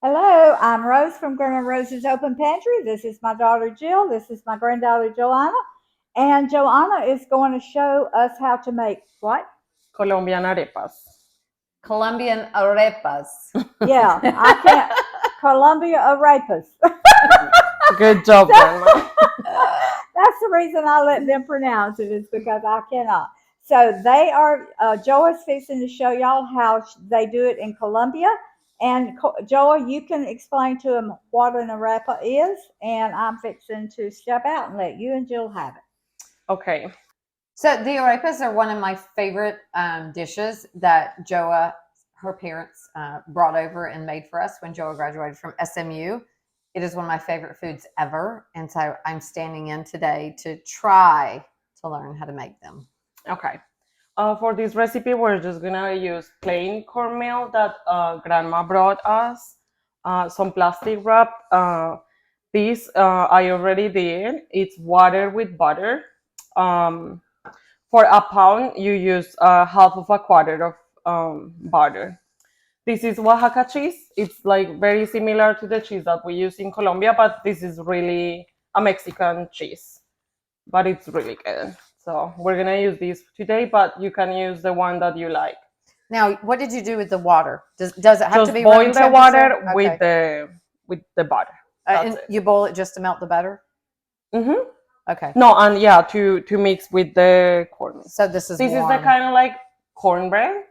Hello, I'm Rose from Grandma Rose's Open Pantry. This is my daughter Jill. This is my granddaughter Joanna. And Joanna is going to show us how to make what? Colombian arepas. Colombian arepas. Yeah, I can't. Colombia Arepas. Good job, Grandma. That's the reason I let them pronounce it, is because I cannot. So they are, Joa's fixing to show y'all how they do it in Colombia. And Joa, you can explain to them what an arepa is, and I'm fixing to step out and let you and Jill have it. Okay. So the arepas are one of my favorite dishes that Joa, her parents, brought over and made for us when Joa graduated from SMU. It is one of my favorite foods ever, and so I'm standing in today to try to learn how to make them. Okay. For this recipe, we're just gonna use plain cornmeal that Grandma brought us. Some plastic wrap. This I already did. It's water with butter. For a pound, you use half of a quarter of butter. This is Oaxaca cheese. It's like very similar to the cheese that we use in Colombia, but this is really a Mexican cheese. But it's really good. So we're gonna use this today, but you can use the one that you like. Now, what did you do with the water? Does it have Just to be boil room the water temperature? with the butter. And That's it. you boil it just to melt the butter? Mm-hmm. Okay. No, and yeah, to mix with the corn. So this is the kind of like cornbread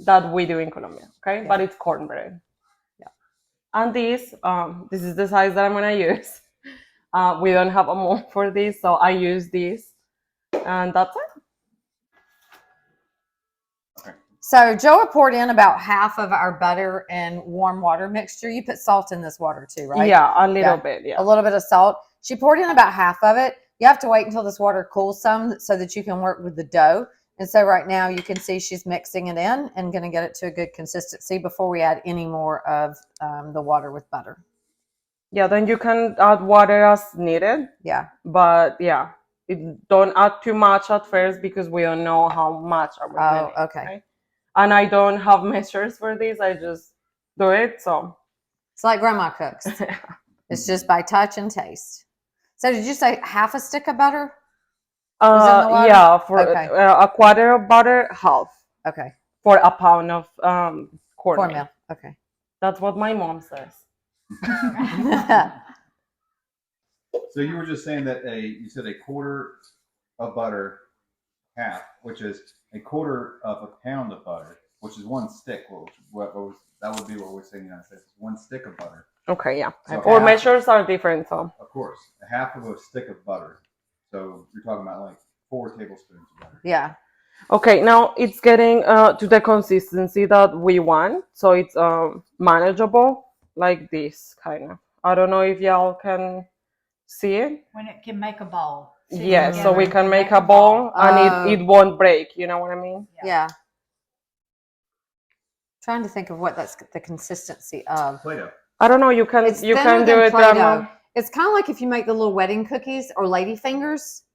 that we do in Colombia, okay? Yeah. But it's cornbread. Yeah. And this is the size that I'm gonna use. We don't have a mold for this, so I use this, and that's it. So Joa poured in about half of our butter and warm water mixture. You put salt in this water too, right? Yeah, a little bit, yeah. A little bit of salt. She poured in about half of it. You have to wait until this water cools some so that you can work with the dough. And so right now you can see she's mixing it in and going to get it to a good consistency before we add any more of the water with butter. Yeah, then you can add water as needed. Yeah. But yeah, don't add too much at first because we don't know how much are we gonna need, okay. And I don't have measures for this. I just do it. So it's like Grandma cooks. It's just by touch and taste. So did you say half a stick of butter? Yeah, for a quarter of butter, half. Okay. For a pound of cornmeal. Okay. That's what my mom says. So you were just saying that you said a quarter of butter, half, which is a quarter of a pound of butter, which is one stick. That would be what we're saying in the United States. One stick of butter. Okay, yeah. So or measures are different, so. Of course, a half of a stick of butter. So you're talking about like 4 tablespoons of butter. Yeah. Okay, now it's getting to the consistency that we want, so it's manageable, like this kind of. I don't know if y'all can see it. When it can make a ball. Yes, so we can make a ball and it won't break. You know what I mean? Yeah. Trying to think of what that's the consistency of. Play-Doh. I don't know. You can do it. It's kind of like if you make the little wedding cookies or lady fingers.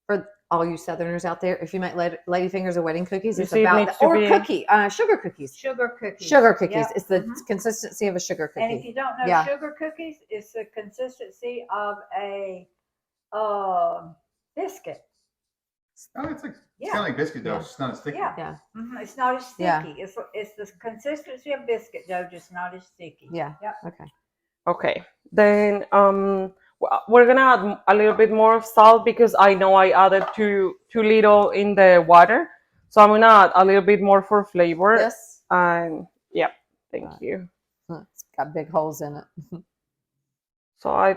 For all you Southerners out there, if you make lady fingers or wedding cookies, it's about sugar cookies. Sugar cookies. Sugar cookies. Yep. It's the consistency of a sugar cookie. And if you don't know sugar cookies, it's the consistency of a biscuit. Oh, it's kind of like biscuit dough. It's not as sticky. Yeah. Mm-hmm. It's not as sticky. Yeah. It's the consistency of biscuit dough, just not as sticky. Yeah. Yep. Okay. Then we're gonna add a little bit more of salt because I know I added too little in the water, so I'm gonna add a little bit more for flavor. Yes. And yeah, thank you. It's got big holes in it. So I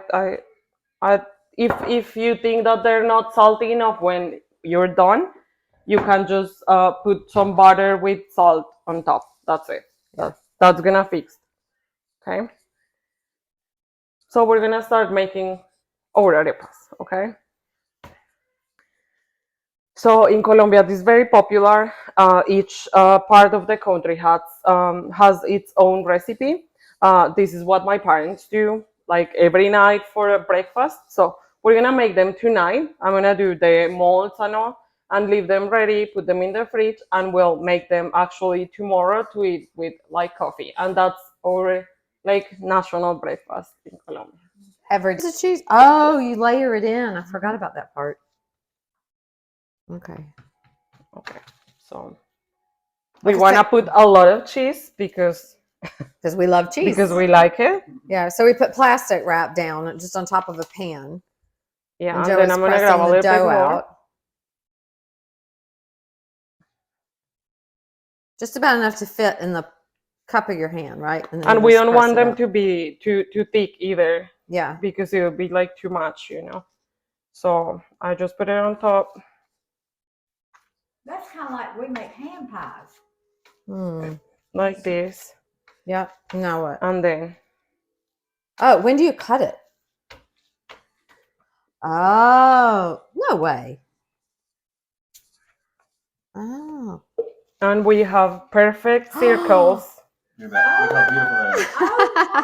if you think that they're not salty enough when you're done, you can just put some butter with salt on top. That's it. That's gonna fix. Okay. So we're gonna start making our arepas. Okay. So in Colombia, this is very popular. Each part of the country has its own recipe. This is what my parents do, like every night for a breakfast. So we're gonna make them tonight. I'm gonna do the molds and all, and leave them ready, put them in the fridge, and we'll make them actually tomorrow to eat with like coffee. And that's our like national breakfast in Colombia. Every is it cheese? Oh, you layer it in. I forgot about that part. Okay. Okay, so Like we I want to said- put a lot of cheese because we love cheese. we like it. Yeah, so we put plastic wrap down just on top of a pan. Yeah, And and Joe then is I'm gonna grab pressing a the little bit dough more. out. Just about enough to fit in the cup of your hand, right? Then And you we just don't press want it them up. to be too thick either, Yeah. because it will be like too much, So I just put it on top. That's kind of like we make ham pies. Like this, Yeah. Now what? and then Oh, when do you cut it? Oh, no way. Oh. and we have perfect circles. Look at that. Look how beautiful that is. Oh, wow.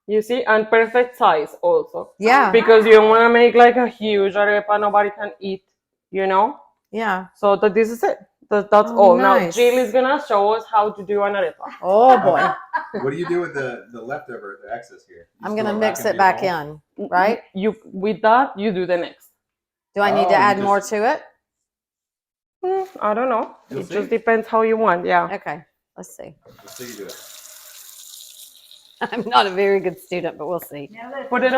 You see, and perfect size also, Yeah. because you don't want to make like a huge arepa nobody can eat, Yeah. So this is it. That's Oh, all. Now nice. Jill is gonna show us how to do an arepa. Oh boy. What do you do with the leftover, the excess here? You I'm just gonna throw mix into it your back bowl? in, right? You with that you do the next. Do I need Oh, to you add just- more to it? I don't know. You'll It see. just depends how you want. Yeah. Okay. Let's see. Let's see you do it. I'm not a very good student, but we'll see. Now listen, Put it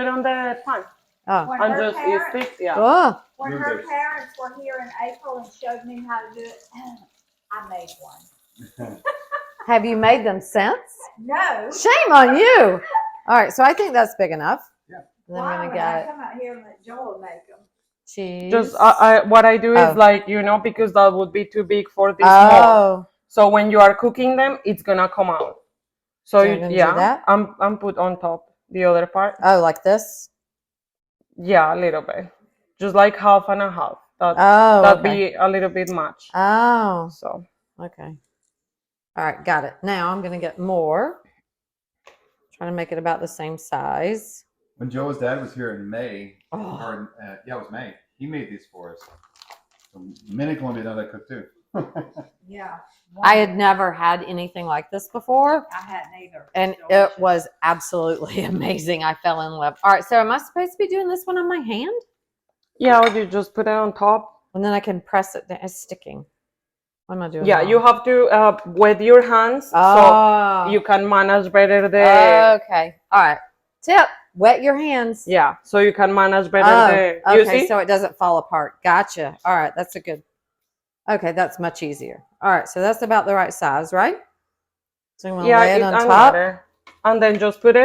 on the pan Oh. when and her just parents, stick. Yeah. Oh. when Move her this. parents were here in April and showed me how to do it, I made one. Have you made them since? No. Shame on you. All right, so I think that's big enough. Yeah. And then Why I'm would gonna I get come out here and let Joel make them? cheese. Just what I do Oh. is like because that would be too big for this mold. Oh. So when you are cooking them, it's gonna come out. So So you're gonna do that? I'm put on top the other part. Oh, like this? Yeah, a little bit, just like half and a half. Oh, That'd okay. be a little bit much. Oh, So okay. All right, got it. Now I'm gonna get more. Trying to make it about the same size. When Joe's dad was here in May, Oh. or yeah, it was May. He made these for us. So many Colombians know that cook too. Yeah. I had never had anything like this before, I hadn't either. and Delicious. it was absolutely amazing. I fell in love. All right, so am I supposed to be doing this one on my hand? yeah, you just put it on top. And then I can press it down. It's sticking. What am I doing? Yeah, wrong? you have to wet your hands Oh. so you can manage better the. Okay. All right. Tip: wet your hands. Yeah, so you can manage better the. Oh, You okay, see? so it doesn't fall apart. Gotcha. All right, that's a good. Okay, that's much easier. All right, so that's about the right size, right? So I'm gonna Yeah, lay it it on doesn't top. matter. And then just put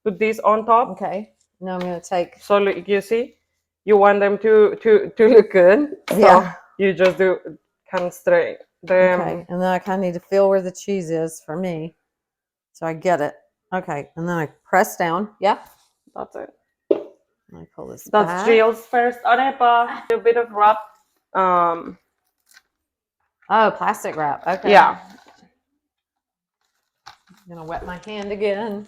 this on top. Okay. Now I'm gonna take. So like you see, you want them to look good. So Yeah. you just can straight them. Okay, and then I kind of need to feel where the cheese is for me, so I get it. Okay, and then I press down. Yeah. That's it. And I pull this That's back. Jill's first arepa. A bit of wrap. Oh, plastic wrap. Okay. Yeah. I'm gonna wet my hand again.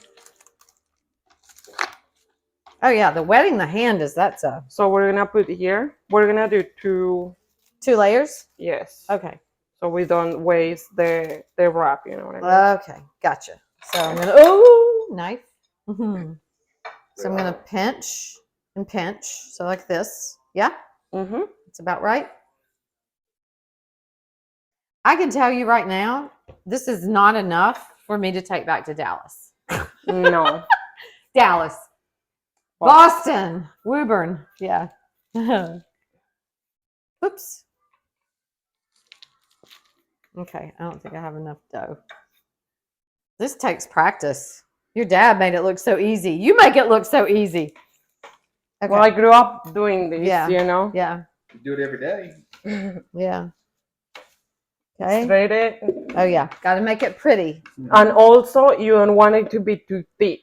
Oh yeah, the wetting the hand that's a So we're gonna put here. We're gonna do 2. 2 layers. Yes. Okay. So we don't waste the wrap. You know what I mean? Okay, gotcha. So I'm gonna knife. So I'm gonna pinch and pinch. So like this. Yeah, Mm-hmm. it's about right. I can tell you right now, this is not enough for me to take back to Dallas. No. Dallas, Boston, Woburn. Yeah. Oops. Okay, I don't think I have enough dough. This takes practice. Your dad made it look so easy. You make it look so easy. Okay. Well, I grew up doing this. Yeah. You know. Yeah. You do it every day. Yeah. Okay. Straight it. Oh yeah. Got to make it pretty. And also, you don't want it to be too thick.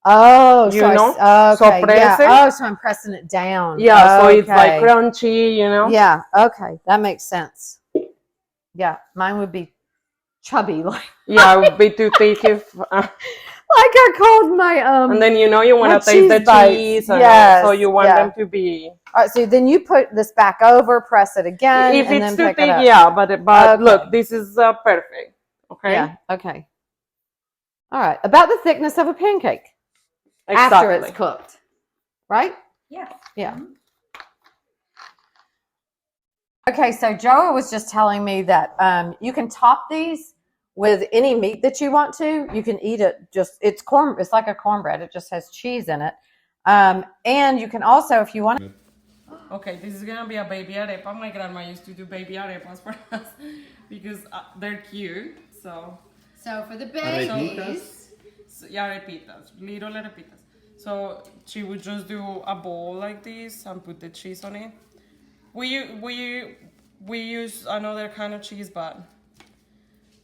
Oh, You so know? okay. So press it. Oh, so I'm pressing it down. Yeah, so it's like Okay. crunchy, you know? Yeah. Okay, that makes sense. Yeah, mine would be chubby, like Yeah, it would be too thick if. I called my And then you my want to taste cheese the bites. cheese, and Yes, so you want yeah. them to be. All right, so then you put this back over, press it again, If and it's then too pick thick, it up. yeah, but Okay. look, this is perfect. Okay. Yeah. Okay. All right, about the thickness of a pancake after it's cooked, right? Yeah. Yeah. Okay, so Joa was just telling me that you can top these with any meat that you want to. You can eat it it's corn. It's like a cornbread. It just has cheese in it. And you can also, if you want. Okay, this is gonna be a baby arepa. My grandma used to do baby arepas for us because they're cute. So So for the Arepitas? So, yeah, arepitas, little arepitas. So she would just do a bowl like this and put the cheese on it. We use another kind of cheese, but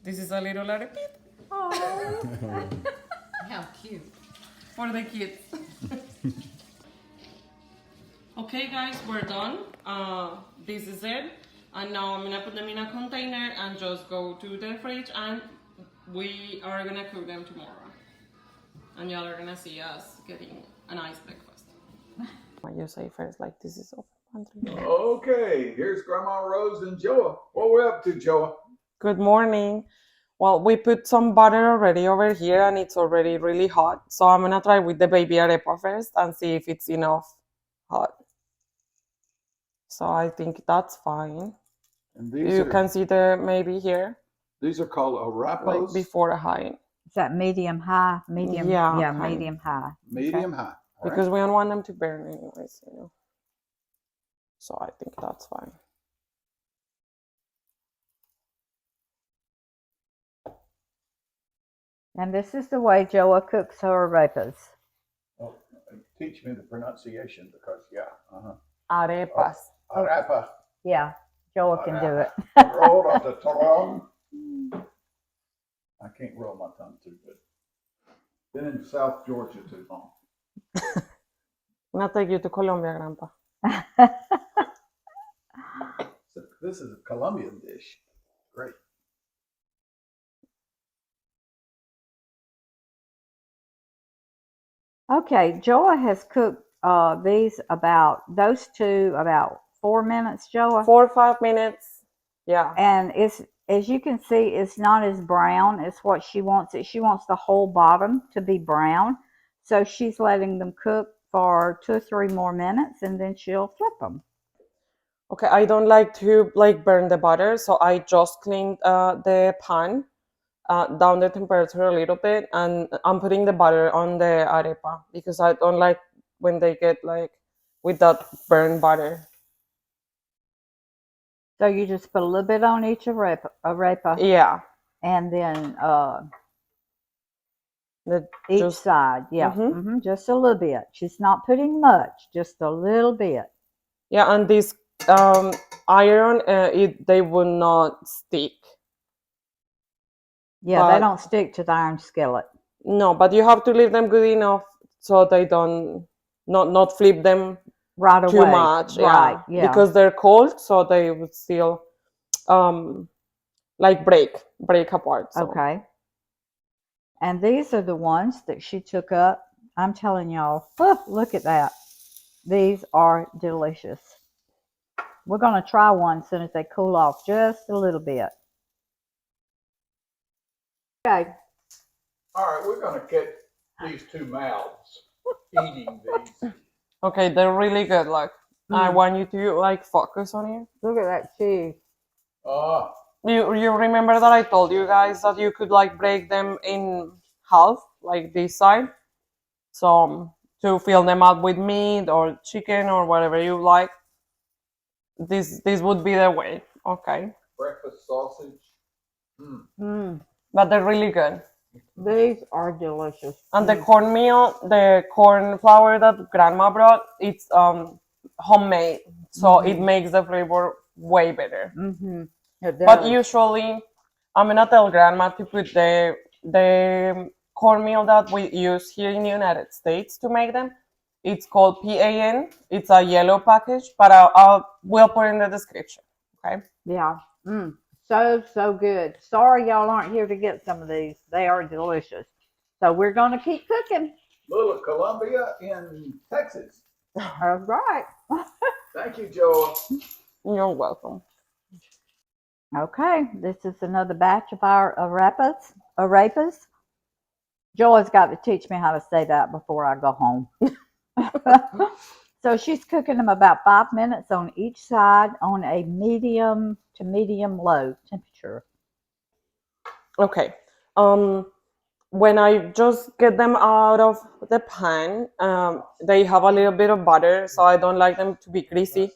this is a little arepita How cute. for the kids. Okay, guys, we're done. This is it. And now I'm gonna put them in a container and just go to the fridge, and we are gonna cook them tomorrow. And y'all are gonna see us getting a nice breakfast. You say first, like this is open pantry. Okay, here's Grandma Rose and Joa. What we're up to, Joa? Good morning. Well, we put some butter already over here, and it's already really hot. So I'm gonna try with the baby arepa first and see if it's enough hot. So I think that's fine. And You can see the maybe here, these are called like Arepas, before high. Is that medium high? Medium. Yeah, Yeah, kind. medium high. medium high. All right. Because we don't want them to burn anyways, you know. So I think that's fine. And this is the way Joa cooks her arepas. Oh, teach me the pronunciation because, Arepas. Arepa. Yeah, Joa can do it. Roll off the tongue. I can't roll my tongue too good. Been in South Georgia too long. I'm gonna take you to Colombia, Grandpa. So this is a Colombian dish. Great. Okay, Joa has cooked those two about 4 minutes, Joa. 4 or 5 minutes. Yeah. And it's, as you can see, it's not as brown as what she wants it. She wants the whole bottom to be brown. So she's letting them cook for 2 or 3 more minutes, and then she'll flip them. Okay, I don't like to burn the butter, so I just cleaned the pan, down the temperature a little bit, and I'm putting the butter on the arepa because I don't like when they get with that burnt butter. So you just put a little bit on each arepa, Yeah. and then each just side, yeah, just a little bit. She's not putting much, just a little bit. Yeah, and this iron, they will not stick. Yeah, they don't stick to the iron skillet. No, but you have to leave them good enough so they don't not flip them right away too much. Right, yeah. Because they're cold, so they would still break apart. So. Okay. And these are the ones that she took up. I'm telling y'all, look at that. These are delicious. We're going to try one as soon as they cool off just a little bit. Okay. All right, we're going to get these two mouths eating these. Okay, they're really good. I want you to focus on it. Look at that cheese. You remember that I told you guys that you could break them in half, like this side, so to fill them up with meat or chicken or whatever you like. This would be the way. Okay. Breakfast sausage. But they're really good. These are delicious. And the cornmeal, the corn flour that Grandma brought, it's homemade, so it makes the flavor way better. But usually, I'm gonna tell Grandma to put the cornmeal that we use here in the United States to make them. It's called PAN. It's a yellow package, but we'll put it in the description. Okay. Yeah. So good. Sorry y'all aren't here to get some of these. They are delicious. So we're going to keep cooking. Little Columbia in Texas. All right. Thank you, Joa. You're welcome. Okay, this is another batch of our arepas. Joy's got to teach me how to say that before I go home. So she's cooking them about 5 minutes on each side on a medium to medium low temperature. Okay. When I just get them out of the pan, they have a little bit of butter, so I don't like them to be greasy.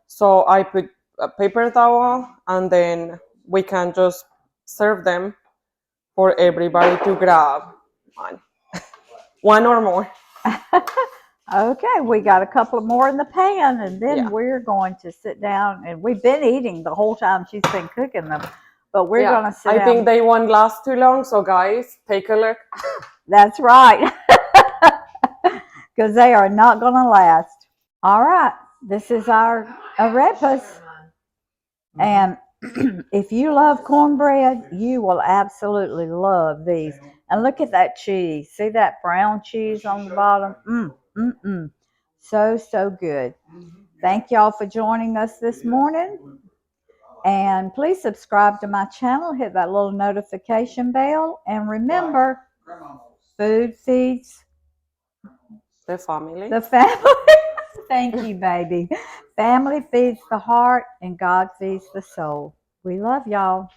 So I put a paper towel, and then we can just serve them for everybody to grab one or more. Okay, we got a couple more in the pan, and then Yeah. we're going to sit down. And we've been eating the whole time she's been cooking them, but we're going to sit I down. think they won't last too long, so guys, take a look. That's right, because they are not going to last. All right, this is our arepas, and if you love cornbread, you will absolutely love these. And look at that cheese. See that brown cheese on the bottom? So good. Thank y'all for joining us this morning. And please subscribe to my channel. Hit that little notification bell. And remember, food feeds The family. the family. Thank you, baby. Family feeds the heart, and God feeds the soul. We love y'all.